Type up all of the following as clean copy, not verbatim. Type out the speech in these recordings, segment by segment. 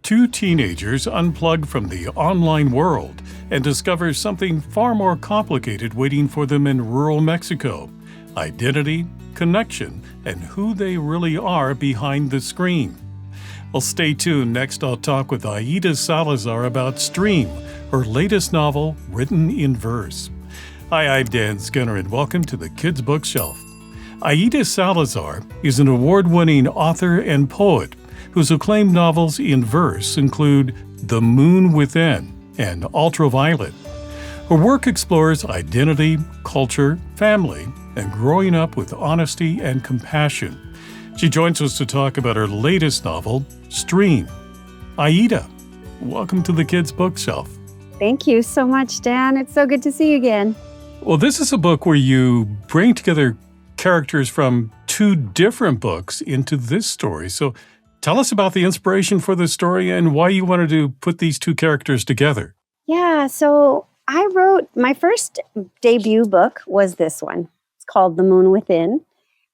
Two teenagers unplug from the online world and discover something far more complicated waiting for them in rural Mexico: identity, connection, and who they really are behind the screen. Well, stay tuned. Next, I'll talk with Aida Salazar about Stream, her latest novel written in verse. Hi, I'm Dan Skinner, and welcome to the Kids Bookshelf. Aida Salazar is an award-winning author and poet whose acclaimed novels in verse include The Moon Within and Ultraviolet. Her work explores identity, culture, family, and growing up with honesty and compassion. She joins us to talk about her latest novel, Stream. Aida, welcome to the Kids Bookshelf. Thank you so much, Dan. It's so good to see you again. Well, this is a book where you bring together characters from two different books into this story. So tell us about the inspiration for this story and why you wanted to put these two characters together. Yeah, so I wrote, my first debut book was this one. It's called The Moon Within.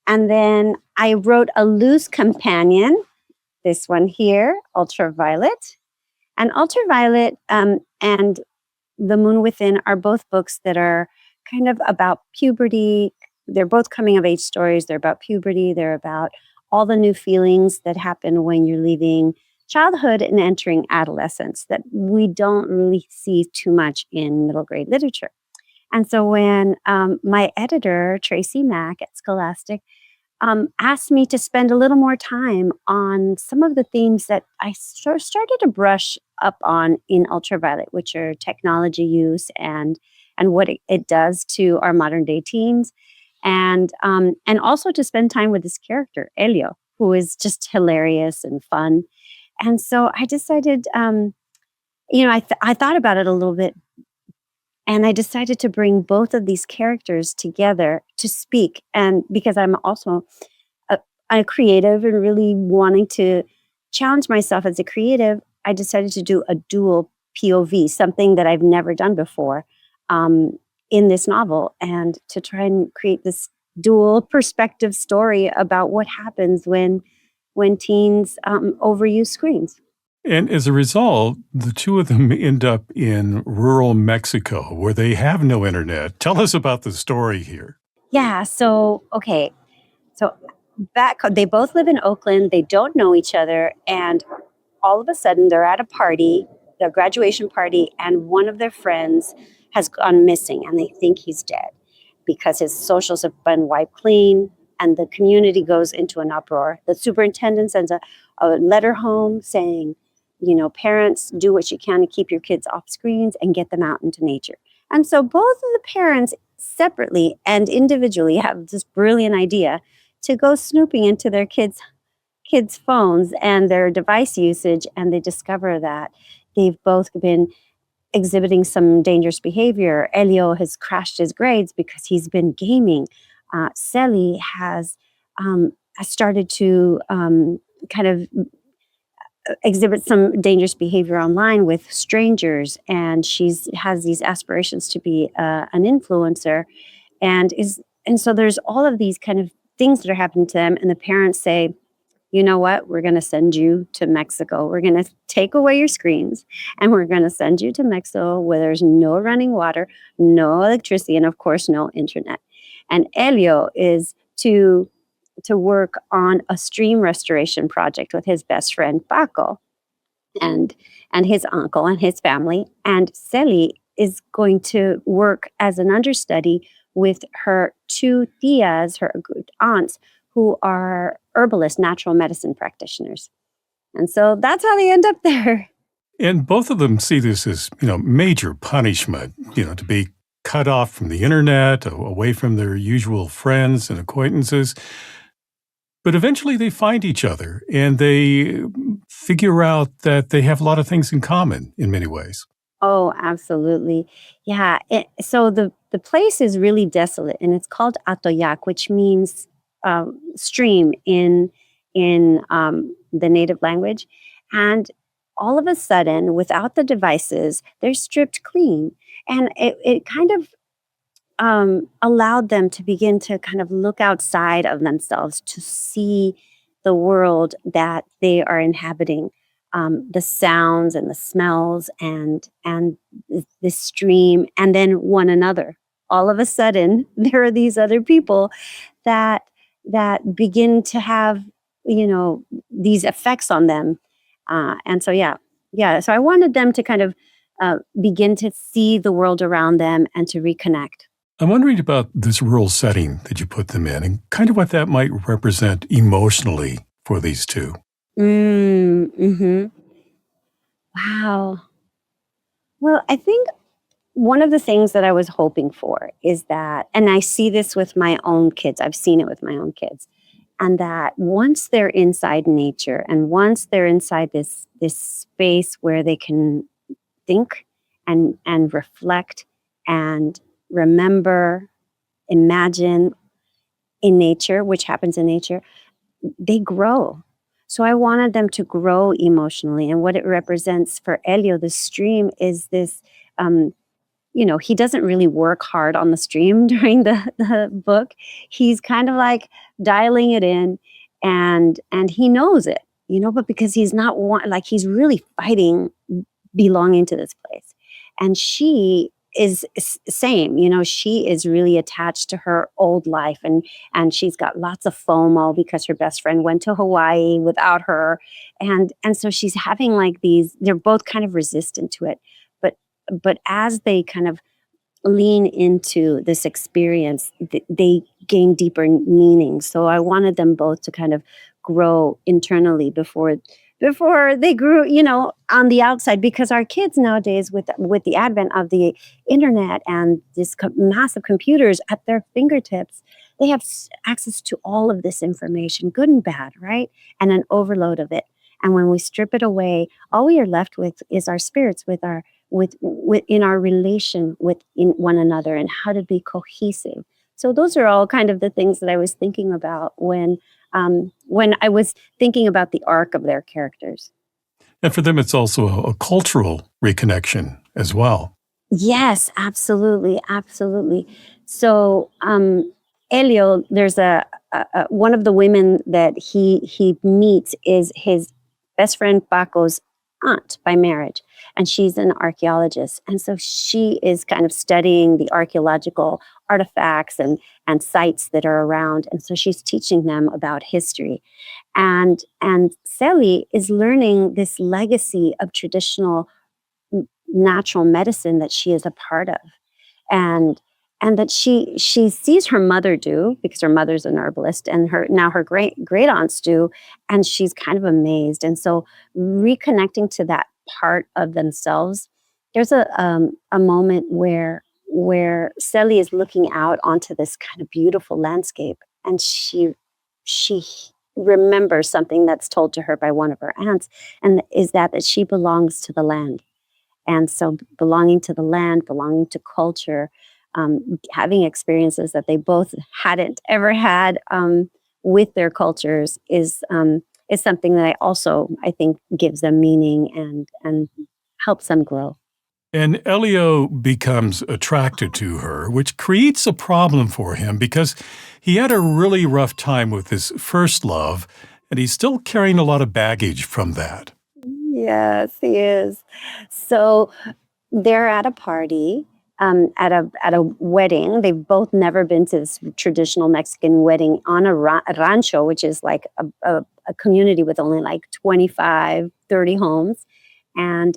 And then I wrote a loose companion, this one here, Ultraviolet. And Ultraviolet and The Moon Within are both books that are kind of about puberty. They're both coming of age stories. They're about puberty. They're about all the new feelings that happen when you're leaving childhood and entering adolescence that we don't really see too much in middle grade literature. And so when my editor, Tracy Mack at Scholastic, asked me to spend a little more time on some of the themes that I started to brush up on in Ultraviolet, which are technology use and what it does to our modern day teens. And also to spend time with this character, Elio, who is just hilarious and fun. And so I decided, I thought about it a little bit, and I decided to bring both of these characters together to speak. And because I'm also a creative and really wanting to challenge myself as a creative, I decided to do a dual POV, something that I've never done before. In this novel, and to try and create this dual perspective story about what happens when teens overuse screens. And as a result, the two of them end up in rural Mexico where they have no internet. Tell us about the story here. Yeah, so they both live in Oakland. They don't know each other, and all of a sudden they're at a party, their graduation party, and one of their friends has gone missing, and they think he's dead because his socials have been wiped clean, and the community goes into an uproar. The superintendent sends a letter home saying, parents, do what you can to keep your kids off screens and get them out into nature. And so both of the parents separately and individually have this brilliant idea to go snooping into their kids' phones and their device usage, and they discover that they've both been exhibiting some dangerous behavior. Elio has crashed his grades because he's been gaming. Celia has started to kind of exhibit some dangerous behavior online with strangers, and has these aspirations to be an influencer, and so there's all of these kind of things that are happening to them, and the parents say, you know what, we're going to send you to Mexico. We're going to take away your screens, and we're going to send you to Mexico where there's no running water, no electricity, and of course, no internet. And Elio is to work on a stream restoration project with his best friend, Paco, and his uncle and his family. And Celia is going to work as an understudy with her two tias, her aunts, who are herbalist natural medicine practitioners. And so that's how they end up there. And both of them see this as, major punishment, to be cut off from the internet, away from their usual friends and acquaintances. But eventually they find each other and they figure out that they have a lot of things in common in many ways. Oh, absolutely. Yeah. So the place is really desolate, and it's called Atoyac, which means stream in the native language. And all of a sudden, without the devices, they're stripped clean. And it kind of allowed them to begin to kind of look outside of themselves to see the world that they are inhabiting. the sounds and the smells and the stream, and then one another. All of a sudden, there are these other people that begin to have, these effects on them. And so, yeah. So I wanted them to kind of begin to see the world around them and to reconnect. I'm wondering about this rural setting that you put them in and kind of what that might represent emotionally for these two. Mm-hmm. Wow. Well, I think one of the things that I was hoping for is that, and I see this with my own kids, I've seen it with my own kids, and that once they're inside nature and once they're inside this space where they can think and reflect and remember, imagine in nature, which happens in nature, they grow. So I wanted them to grow emotionally. And what it represents for Elio, the stream, is this, he doesn't really work hard on the stream during the book. He's kind of like dialing it in, and he knows it, but because he's not like he's really fighting belonging to this place. And she is same, she is really attached to her old life, and she's got lots of FOMO because her best friend went to Hawaii without her. And so she's having like they're both kind of resistant to it. But as they kind of lean into this experience, they gain deeper meaning. So I wanted them both to kind of grow internally before they grew, on the outside, because our kids nowadays, with the advent of the internet and this massive computers at their fingertips, they have access to all of this information, good and bad, right? And an overload of it. And when we strip it away, all we are left with is our spirits, with in our relation with in one another, and how to be cohesive. So those are all kind of the things that I was thinking about when I was thinking about the arc of their characters. And for them, it's also a cultural reconnection as well. Yes, absolutely, absolutely. So Elio, there's a one of the women that he meets is his best friend Paco's aunt by marriage, and she's an archaeologist, and so she is kind of studying the archaeological artifacts and sites that are around, and so she's teaching them about history, and Celia is learning this legacy of traditional natural medicine that she is a part of, and that she sees her mother do, because her mother's an herbalist, and her great aunts do, and she's kind of amazed. And so reconnecting to that part of themselves, there's a moment where Celia is looking out onto this kind of beautiful landscape, and she remembers something that's told to her by one of her aunts, and is that she belongs to the land. And so belonging to the land, belonging to culture, having experiences that they both hadn't ever had with their cultures is something that I think gives them meaning and helps them grow. And Elio becomes attracted to her, which creates a problem for him because he had a really rough time with his first love, and he's still carrying a lot of baggage from that. Yes, he is. So they're at a party, at a wedding. They've both never been to this traditional Mexican wedding on a rancho, which is like a community with only like 25, 30 homes, and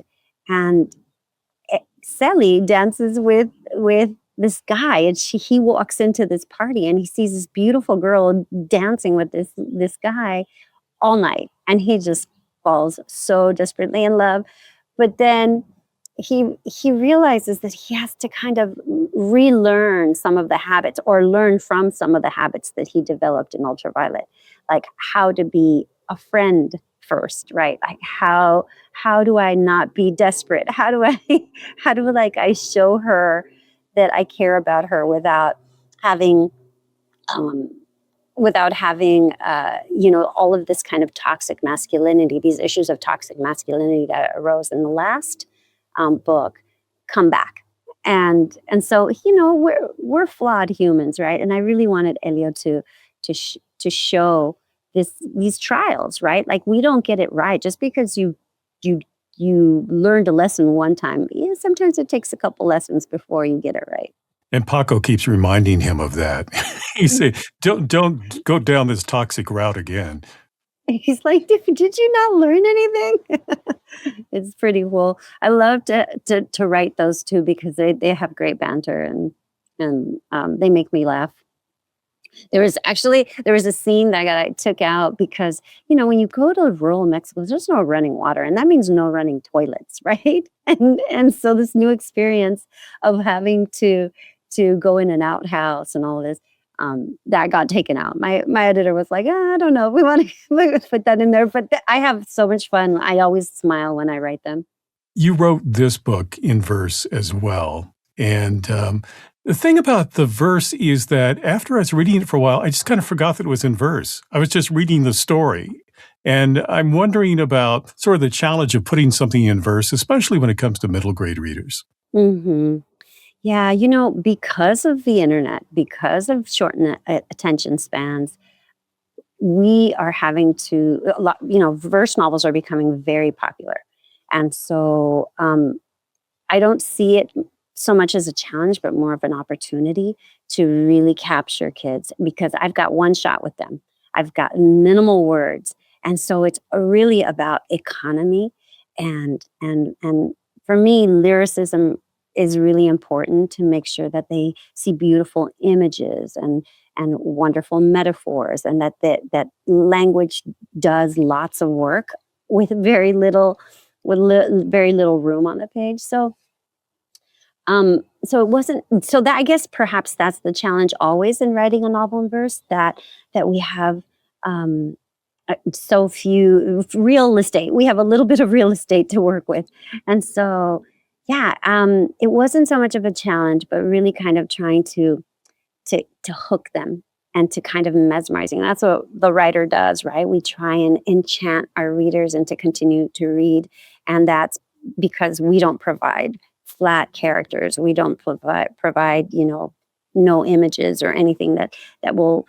Celia dances with this guy, and he walks into this party and he sees this beautiful girl dancing with this guy all night, and he just falls so desperately in love. But then he realizes that he has to kind of relearn some of the habits, or learn from some of the habits that he developed in Ultraviolet, like how to be a friend first, right? Like how do I not be desperate? How do I show her that I care about her without having all of this kind of toxic masculinity, these issues of toxic masculinity that arose in the last book come back. And so, we're flawed humans, right? And I really wanted Elio to show these trials, right? Like, we don't get it right. Just because you you you learned a lesson one time. Yeah, sometimes it takes a couple lessons before you get it right. And Paco keeps reminding him of that. He say, "Don't go down this toxic route again." He's like, did you not learn anything? It's pretty cool. I love to write those too because they have great banter and they make me laugh. There was a scene that I took out because when you go to rural Mexico, there's no running water, and that means no running toilets, right? And so this new experience of having to go in an outhouse and all of this, that got taken out. My editor was like, I don't know, if we want to put that in there, but I have so much fun. I always smile when I write them. You wrote this book in verse as well. And the thing about the verse is that after I was reading it for a while, I just kind of forgot that it was in verse. I was just reading the story. And I'm wondering about sort of the challenge of putting something in verse, especially when it comes to middle grade readers. Hmm. Yeah, because of the internet, because of shortened attention spans, we are having to, verse novels are becoming very popular. And so I don't see it so much as a challenge, but more of an opportunity to really capture kids because I've got one shot with them. I've got minimal words. And so it's really about economy and for me, lyricism is really important to make sure that they see beautiful images and wonderful metaphors and that language does lots of work with very little room on the page. So it wasn't so that I guess perhaps that's the challenge always in writing a novel in verse that we have um, so few real estate. We have a little bit of real estate to work with, and so yeah, it wasn't so much of a challenge, but really kind of trying to hook them and to kind of mesmerizing. That's what the writer does, right? We try and enchant our readers and to continue to read, and that's because we don't provide flat characters. We don't provide no images or anything that will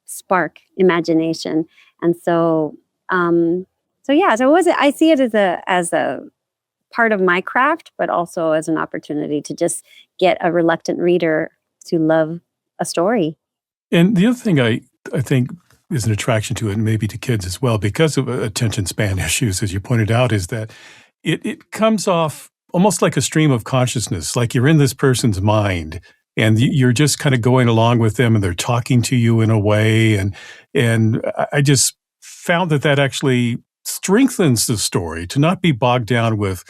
spark imagination. And so yeah, so it was I see it as a part of my craft, but also as an opportunity to just get a reluctant reader to love a story. And the other thing I think is an attraction to it, and maybe to kids as well, because of attention span issues, as you pointed out, is that it comes off almost like a stream of consciousness, like you're in this person's mind and you're just kind of going along with them and they're talking to you in a way. And I just found that actually strengthens the story to not be bogged down with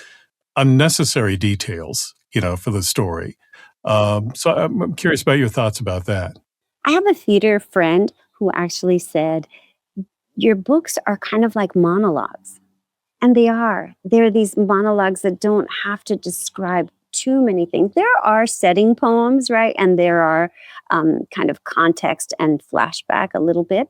unnecessary details, for the story. So I'm curious about your thoughts about that. I have a theater friend who actually said, your books are kind of like monologues. And they are. They're these monologues that don't have to describe too many things. There are setting poems, right? And there are kind of context and flashback a little bit.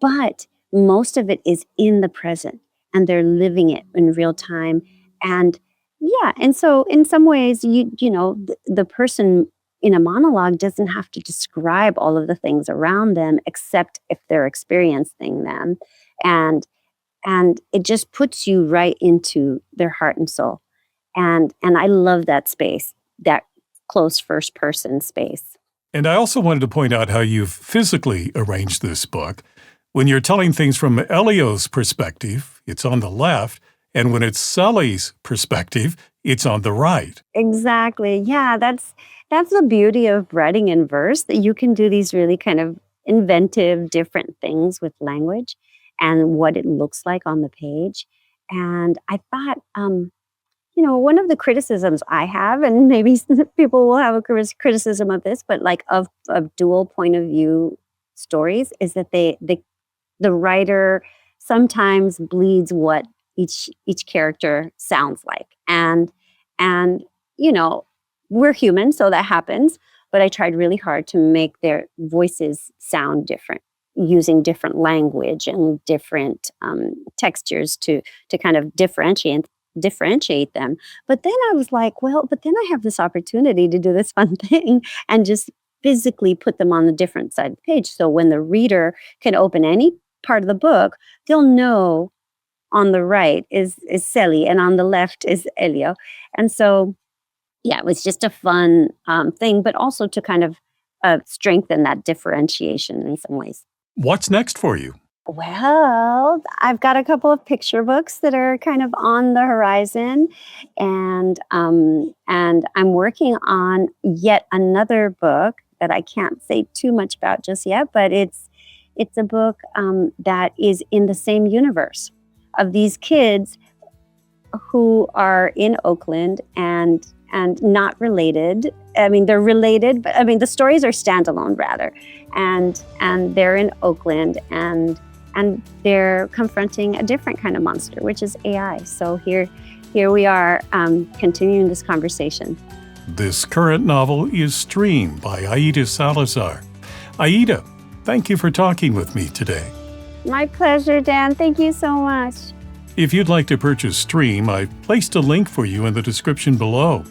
But most of it is in the present and they're living it in real time. And yeah, and so in some ways, the person in a monologue doesn't have to describe all of the things around them except if they're experiencing them. And and it just puts you right into their heart and soul. And I love that space, that close first person space. And I also wanted to point out how you've physically arranged this book. When you're telling things from Elio's perspective, it's on the left, and when it's Sully's perspective, it's on the right. Exactly. Yeah, that's the beauty of writing in verse, that you can do these really kind of inventive different things with language and what it looks like on the page. And I thought one of the criticisms I have, and maybe people will have a criticism of this, but like of dual point of view stories, is that the writer sometimes bleeds what each character sounds like, and we're human, so that happens. But I tried really hard to make their voices sound different, using different language and different textures to kind of differentiate them. But then I was like, well, but then I have this opportunity to do this fun thing and just physically put them on the different side of the page. So when the reader can open any part of the book, they'll know on the right is Celia, and on the left is Elio. And so, yeah, it was just a fun thing, but also to kind of strengthen that differentiation in some ways. What's next for you? Well, I've got a couple of picture books that are kind of on the horizon, and I'm working on yet another book that I can't say too much about just yet, but it's a book that is in the same universe of these kids who are in Oakland and not related. I mean, they're related, but I mean the stories are standalone rather, and they're in Oakland and they're confronting a different kind of monster, which is AI. So here we are continuing this conversation. This current novel is Stream by Aida Salazar. Aida, thank you for talking with me today. My pleasure, Dan. Thank you so much. If you'd like to purchase Stream, I've placed a link for you in the description below.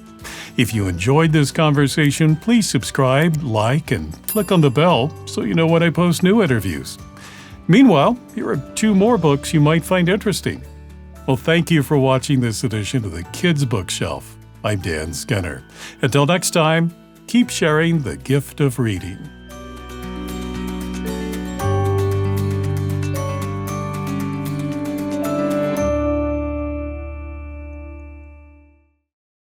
If you enjoyed this conversation, please subscribe, like, and click on the bell so you know when I post new interviews. Meanwhile, here are 2 more books you might find interesting. Well, thank you for watching this edition of the Kids Bookshelf. I'm Dan Skinner. Until next time, keep sharing the gift of reading.